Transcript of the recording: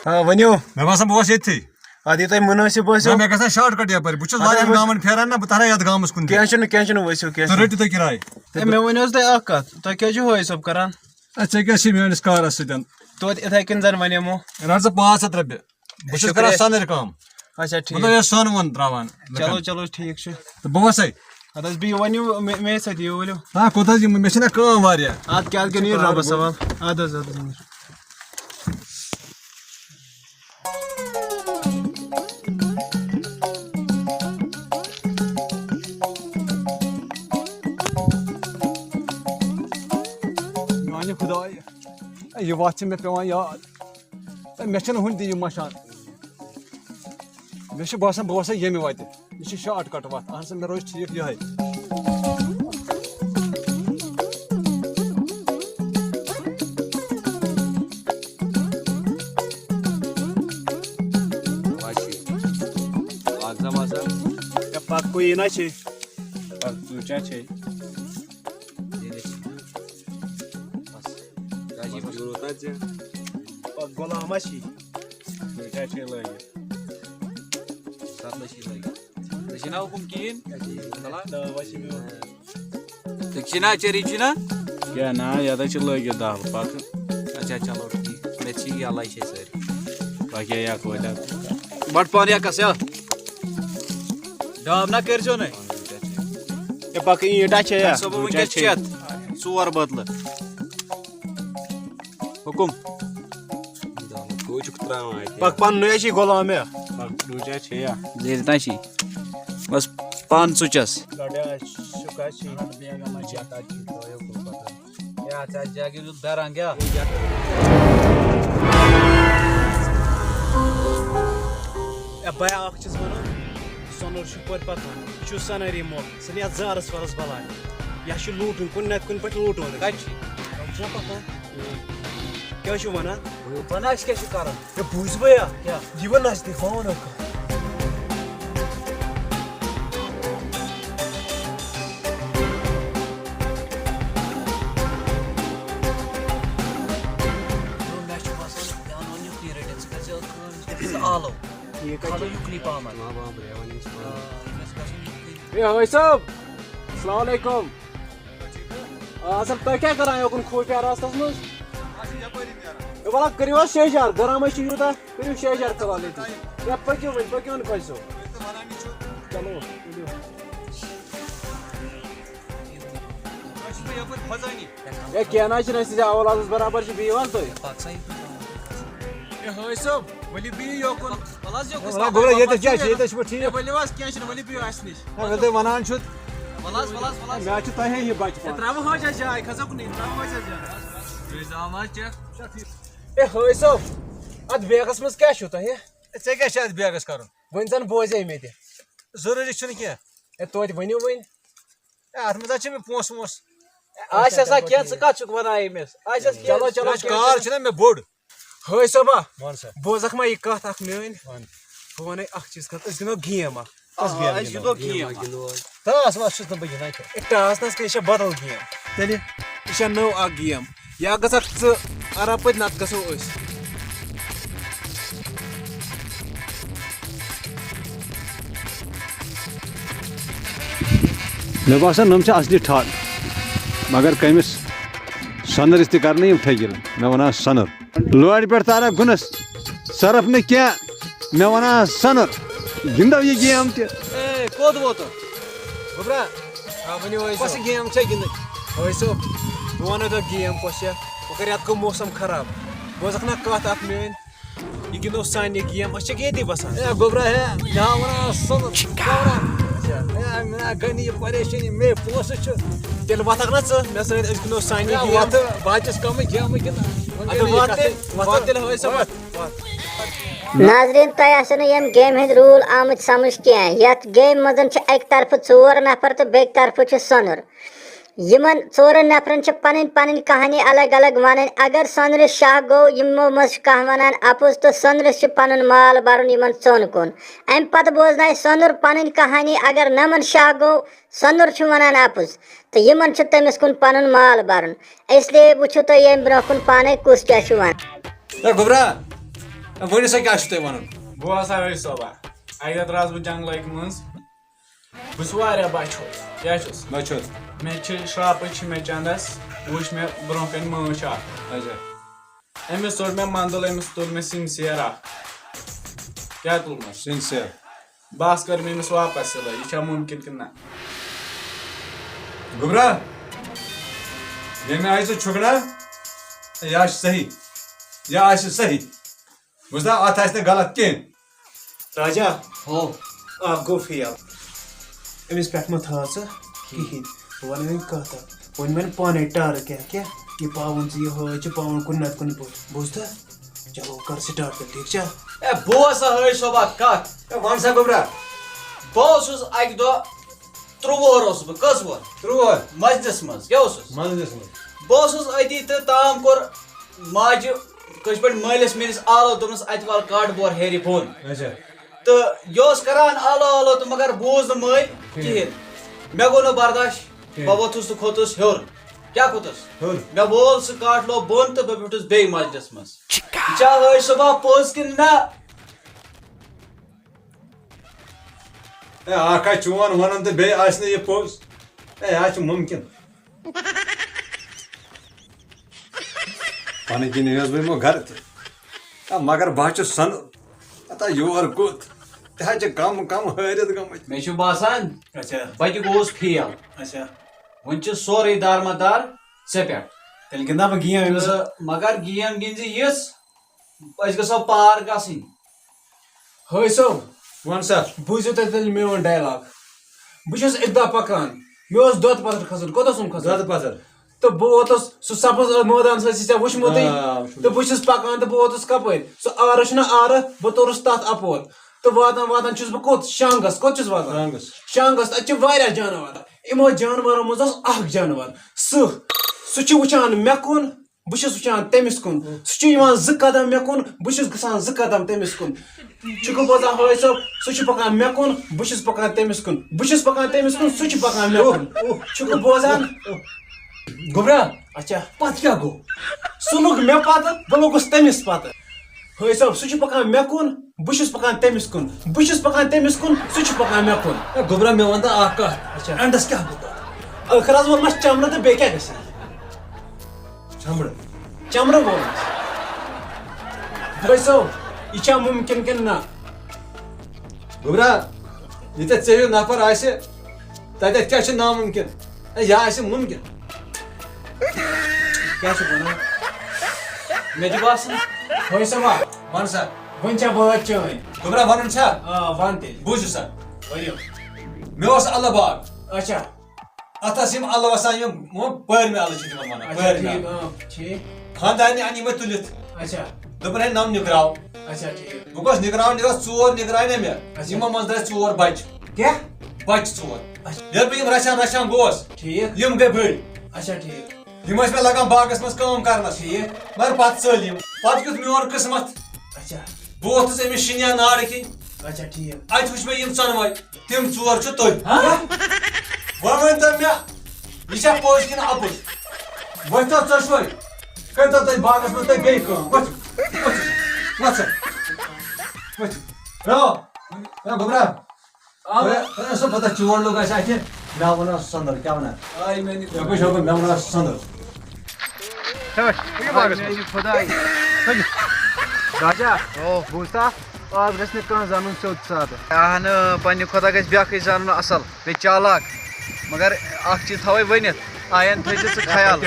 ؤنِو مےٚ باسان بہٕ وَسہٕ ییٚتھٕے اَدٕ یہِ تۄہہِ مُنٲسِب آسیو مےٚ گژھِ نا شاٹ کٹ یَپٲرۍ بہٕ چھُس واریاہن گامن پھیران نا بہٕ ترہا یتھ گامس کُن کینٛہہ چھُنہٕ ؤسِو تُہۍ رٔٹِو تُہۍ کِراے مےٚ ؤنِو حظ تُہۍ اکھ کَتھ تُہۍ کیٛازِ چھِو حٲج صٲب کران ژےٚ کیٛاہ چھُے میٲنِس کارس سۭتۍ توتہِ یِتھٕے کٔنۍ زن وَنیمو رَٹ ژٕ 500 رۄپیہِ بہٕ چھُس کران سۄنٕرۍ کٲم اچھا بہٕ ٹھیٖک دَپے سۄن وۄن تراوان چلو ٹھیٖک چھُ تہٕ بہٕ وَسے اَدٕ حظ بِہِو ؤنِو مے سۭتۍ یِیِو ؤلِو کوٚت حظ یِمہٕ مےٚ چھِنا کٲم واریاہ اَدٕ کیٛاہ اَدٕ کیٛاہ نیٖر رۄبَس حوال اَدٕ حظ نیٖر میانہِ خۄداے یہِ وَتھ چھِ مےٚ پیٚوان یاد مےٚ چھُنہٕ ہُنہِ تہِ یہِ مَشان مےٚ چھُ باسان بہٕ وَسے ییٚمہِ وَتہِ یہِ چھِ شاٹ کٹ وَتھ اہن سا مےٚ روزِ ٹھیٖک یِہے پَکُے نا چھِ غۄلام چھِ کیٛاہ نا یَتھ حظ چھِ لٲگِتھ دَہ پَکہٕ اچھا چلو ٹھیٖک مےٚ تہِ چھِ یَلَے چھِ سٲری پَکے یا کولیا بَٹ پان یَکَس یا ڈاب نا کٔرۍزیو نَے پَکہٕ ایٖنٹا چھے یا صُبح وٕنکٮ۪س چٮ۪تھ 4 بٲتلہٕ حُکُم پَکھ پَننُے چھِ غۄلام مےٚ زیٖرِ تانۍ چھی بَس پان ژُچَس بیران کیٛاہ بیا اکھ چھُس وَنان سۄنُر چھُ ہُپٲرۍ پَکان یہِ چھُ سَنٲری موقعہٕ ژٕ نہِ یَتھ زارَس وارَس بَلاے یہِ چھُ لوٗٹُن کُنہِ نَتہٕ کُنہِ پٲٹھۍ لوٗٹُن کَتہِ چھِ چھُنا پَکان کیٛاہ چھُو وَنان وَنان اَسہِ کیٛاہ چھُ کَرُن ہے بوٗزِ بیا کیٛاہ یہِ وۄنۍ نزدیٖک وۄنۍ وَنو کانٛہہ مےٚ چھُ باسان دیان وۄنۍ یُکنُے رٔٹِتھ ژٕ کٔرۍزِ کٲم آلو کھالو یُکنُے پہمَتھ ہے حٲج صٲب السلام علیکُم اَصٕل تُہۍ کیٛاہ کران یوکُن خوٗفیا راستَس منٛز ہے وَلہ کٔرِو حظ شیٚہجار گرم حظ چھِ یوٗتاہ کٔرِو شیٚہجار فِلحال ییٚتہِ ہے پٔکِو وۄنۍ پٔکِو نہٕ خۄش صٲب چلو تُلِو ہے کیٚنٛہہ نہ حظ چھُنہٕ أسۍ اولادَس برابر چھِ بِہِو حظ تُہۍ ہے حٲج صٲب ؤلِو بِہِو یوکُن ؤلِو حظ کیٚنٛہہ چھُنہٕ ؤلِو بِہِو اَسہِ نِش وَنان چھُ مےٚ حظ چھُ تۄہے یہِ بَچہِ ہے ترٛاوَو حٲج حظ جاے کھسو کُنٕے ترٛاوَو حٲج حظ جاے ہے حٲج صٲب اَتھ بیگَس منٛز کیٛاہ چھُو تۄہہِ ژےٚ کیٛاہ چھُ اَتھ بیگَس کَرُن وۄنۍ زَن بوزے مےٚ تہِ ضروٗری چھُنہٕ کینٛہہ ہے توتہِ ؤنِو وۄنۍ اَتھ منٛز حظ چھِ مےٚ پونٛسہٕ وونٛسہٕ آسہِ ہسا کینٛہہ ژٕ کَتھ چھُکھ وَنان أمِس آسٮ۪س چلو چلو کار چھُنہ مےٚ بوٚڑ حٲج صٲبا وَن سا بوزکھ ما یہِ کَتھ اکھ میٲنۍ بہٕ وَنَے اکھ چیٖز کَتھ أسۍ گِنٛدو گیم اکھ اَسہِ گِنٛدو گیم ٹاس واس چھُس نہٕ بہٕ گِنٛدان کینٛہہ ہے ٹاس نَس کینٛہہ یہِ چھےٚ بدل گیم تیٚلہِ یہِ چھےٚ نٔو اکھ گیم یا گژھکھ ژٕ اَراپٔتۍ نَتہٕ گژھو أسۍ مےٚ باسان یِم چھِ اَصلی ٹھگ مگر کٔمِس سۄنرِس تہِ کَرنہٕ یِم ٹھٔگِل مےٚ وَنان سۄنُر لورِ پٮ۪ٹھ تارکھ گُنَس سرف نہٕ کینٛہہ مےٚ وَنان سۄنُر گِنٛدو یہِ گیم تہِ اے کوٚت ووتُن گوٚبرا ؤنِو حٲج کۄس صٲب گیم چھےٚ گِنٛدٕنۍ حٲج صٲب بہٕ وَنو تۄہہِ گیم کۄس چھےٚ وۄنۍ کَرِ یَتھ گوٚو موسم خراب بوزکھ نا کَتھ اکھ میٲنۍ یہِ گِنٛدو سانہِ گیم أسۍ چھِکھ ییٚتی بَسان ہے گوٚبرا ہے مےٚ ہا وَنان سۄنُر گٔے نہٕ یہِ پریشٲنی مے پونٛسہٕ چھِ تیٚلہِ وَتھکھ نا ژٕ مےٚ سۭتۍ أسۍ گِنٛدو سانہِ گیم وَتہٕ بہٕ حظ چھُس کَمٕے گیمہٕ گِنٛدان وَتھ تیٚلہِ حٲج صٲب ناظریٖن تۄہہِ آسیو نہٕ ییٚمہِ گیمہِ ہٕنٛدۍ روٗل آمٕتۍ سمجھ کینٛہہ یَتھ گیمہِ منٛز چھِ اَکہِ طرفہٕ 4 نفر تہٕ بیٚکہِ طرفہٕ چھُ سۄنُر یِمن 4 نفرن چھِ پنٕنۍ پنٕنۍ کہانی الگ الگ ونٕنۍ اگر سۄنرِس شاہ گوٚو یِمو منٛز چھُ کانٛہہ ونان اپُز تہٕ سۄنرِس چھُ پنُن مال برُن یِمن ژوٚن کُن امہِ پتہٕ بوزنایہِ سۄنُر پنٕنۍ کہانی اگر نمن شاہ گوٚو سۄنُر چھُ ونان اپُز تہٕ یِمن چھُ تٔمِس کُن پنُن مال برُن اس لیے وٕچھِو تُہۍ ییٚمہِ برونٛہہ کُن پانے کُس کیٛاہ چھُ ونان ہے گوٚبرا ؤنِو سا کیٛاہ چھُ تۄہہِ وَنُن بہٕ ہسا ٲسۍ صوبا اَکہِ دۄہ درٛاس بہٕ جنٛگلٕکۍ منٛز بہٕ چھُس واریاہ بچھوس کیٛاہ چھُس بچوس مےٚ چھِ شراپٕچ چھِ مےٚ چنٛدس وٕچھ مےٚ برونٛہہ کَنہِ مٲنٛچھ اکھ اچھا أمِس ژوٚٹ مےٚ منٛدُل أمِس تُل مےٚ سِنسیر اکھ کیٛاہ تُلمس سِنسیر بس کٔر مےٚ أمِس واپس سِلٲے یہِ چھا مُمکِن کِنہٕ نہ گوٚبرا ییٚمہِ آیہِ ژٕ چھُکھ نا یہِ آسہِ صحیح یہِ آسہِ صحیح بوٗزتھا اَتھ آسہِ نہٕ غلط کِہیٖنۍ راجا ہو اکھ گوٚو فیل أمِس پٮ۪ٹھ مہ تھاو ژٕ کِہیٖنۍ بہٕ وَنہٕ وۄنۍ کَتھ اکھ وۄنۍ وَنہِ پانے ٹارٕ کیٛاہ یہِ پاوُن ژٕ یہِ ہٲے چھِ پاوُن کُنہِ نتہٕ کُنہِ پٲٹھۍ بوٗزتھا چلو کر سٹارٹ تیٚلہِ ٹھیٖک چھا اے بہٕ ہسا ہٲے صوبا کتھ ہے وَن سا گوٚبرا بہٕ اوسُس اکہِ دۄہ 13 وُہر اوسُس بہٕ کٔژ وُہر 13 مسجدس منٛز کیٛاہ اوسُس منٛزس منٛز بہٕ اوسُس أتی تہٕ تام کوٚر ماجہِ کٲشِر پٲٹھۍ مٲلِس میٲنِس آلو دوٚپنس اَتہِ وال کاڈ بور ہیرِ بۄن اچھا تہٕ یہِ اوس کران آلو تہٕ مگر بوٗز نہٕ مٲلۍ کِہیٖنۍ مےٚ گوٚو نہٕ برداش بہٕ ووٚتھُس تہٕ کھوٚتُس ہیوٚر کیٛاہ کھوٚتُس ہیوٚر مےٚ وول سُہ کاٹلو بۄن تہٕ بہٕ بیوٗٹھُس بیٚیہِ مسجدس منٛز یہِ چھا ہٲے صُبح پوٚز کِنہٕ نہ ہے اکھ آسہِ چون وَنان تہٕ بیٚیہِ آسہِ نہٕ یہِ پوٚز ہے یہِ حظ چھُ مُمکِن پنٕنۍ کِنۍ حظ بہٕ یِمو گرٕ تہِ مگر بہٕ حظ چھُس سَنہٕ ہتا یور کوٚت تہِ حظ چھِ کم حٲرِتھ گٔمٕتۍ مےٚ چھُ باسان اچھا بَچہِ گوٚوُس فیل اچھا وۄنۍ چھُ سورُے دارمدار ژےٚ پٮ۪ٹھ تیٚلہِ گِنٛدنا بہٕ گیم أمِس تہٕ مگر گیم گِنٛدِ یِژھ أسۍ گژھو پار گژھٕنۍ ہٲے صٲب وَن سا بوٗزِو تُہۍ تیٚلہِ میون ڈایلاگ بہٕ چھُس اَکہِ دۄہ پکان مےٚ اوس دۄدٕ پتھر کھسُن کوٚت اوسُم کھسُن زیادٕ پَتھر تہٕ بہٕ ووتُس سُہ سبٕز مٲدانس ٲسۍ ژےٚ وٕچھمُتٕے آ وٕچھمُت. تہٕ بہٕ چھُس پکان تہٕ بہٕ ووتُس کپٲرۍ سُہ آرٕ چھُنہ آرٕ بہٕ توٚرُس تتھ اپور تہٕ واتان چھُس بہٕ کوٚت شانٛگس کوٚت چھُس واتان شانٛگس. شانٛگس تتہِ چھِ واریاہ جانور یِمو جانورو منٛز اوس اکھ جانور سٕہہ سُہ چھُ وٕچھان مےٚ کُن بہٕ چھُس وٕچھان تٔمِس کُن سُہ چھُ یِوان 2 قدم مےٚ کُن بہٕ چھُس گژھان 2 قدم تٔمِس کُن چھُکھٕ بوزان ہٲے صٲب سُہ چھُ پکان مےٚ کُن بہٕ چھُس پکان تٔمِس کُن بہٕ چھُس پکان تٔمِس کُن سُہ چھُ پکان مےٚ کُن چھُکھٕ بوزان گوٚبرا اچھا پتہٕ کیٛاہ گوٚو سُہ لوٚگ مےٚ پتہٕ بہٕ لوٚگُس تٔمِس پتہٕ ہٲے صٲب سُہ چھُ پکان مےٚ کُن بہٕ چھُس پکان تٔمِس کُن بہٕ چھُس پکان تٔمِس کُن سُہ چھُ پکان مےٚ کُن ہے گوٚبرا مےٚ وَن تہٕ اکھ کَتھ اچھا اٮ۪نٛڈَس کیٛاہ گوٚو ٲخٕر حظ ووٚن مےٚ چمرٕ تہٕ بیٚیہِ کیٛاہ گژھِ چھَمبڑٕ چمرٕ ووٚن ہٲے صٲب یہِ چھا مُمکِن کِنہٕ نہ گوٚبرا ییٚتٮ۪تھ ژےٚ ہیوٗ نفر آسہِ تَتٮ۪تھ کیٛاہ چھُ نامُمکِن ہے یہِ آسہِ مُمکِن کیٛاہ چھُکھ وَنان مےٚ چھُ باسان ہٲے صٲبا وَن سا وۄنۍ چھا وٲتۍ چٲنۍ گوٚبرا وَنُن چھا وَن تیٚلہِ بوٗزِو سا ؤنِو مےٚ اوس اَلہٕ باغ اچھا اَتھ ٲسۍ یِم اَلہٕ وَسان یِم پٲرمہِ اَلہٕ چھِ تِمن وَنان اچھا پٲرمہِ ٹھیٖک اَلہٕ ٹھیٖک خانٛدارنہِ اَنہِ یِمے تُلِتھ اچھا دوٚپُن ہے نَم نِکراو اچھا ٹھیٖک بہٕ گوٚژھ نِکراوُن یہِ ٲس 4 نِکراے نا مےٚ اچھا. یِمو منٛز درٛاے 4 بَچہِ کیٛاہ 4 اچھا ییٚلہِ بہٕ یِم رچھان گوس ٹھیٖک یِم گٔے بٔڑۍ اچھا ٹھیٖک یِم ٲسۍ مےٚ لگان باغس منٛز کٲم کرنس ٹھیٖک مگر پتہٕ ژٔلۍ یِم پتہٕ کیُتھ میون قٕسمت اچھا بہٕ ووٚتھُس أمِس شِنیا نارٕ کِنۍ اچھا ٹھیٖک اتہِ وٕچھ مےٚ یِم ژۄنوَے تِم 4 چھِ تٔتھۍ ہاں وۄنۍ ؤنۍتو مےٚ یہِ چھا پوٚز کِنہٕ اَپُز ؤتھۍتو ژۄشوَے کٔرۍتو تُہۍ باغس منٛز تُہۍ بیٚیہِ کٲم ؤتھِو وَسا ؤتھِو گوٚبرا سُہ پتہ چور لوگ اَسہِ اَتھِ مےٚ وَنو سۄنٛدٕر کیٛاہ وَنان یپٲرۍ ہیوٚکُن مےٚ وَنو سۄنٛدٕر راجا بوٗزتا آز گژھِ نہٕ کانٛہہ زانُن سیوٚد سادٕ اہن پننہِ کھۄتہٕ گژھِ بیٛاکھٕے زانُن اَصٕل بیٚیہِ چالاک مگر اکھ چیٖز تھاوَے ؤنِتھ آیَن تھٲیزِ ژٕ خیال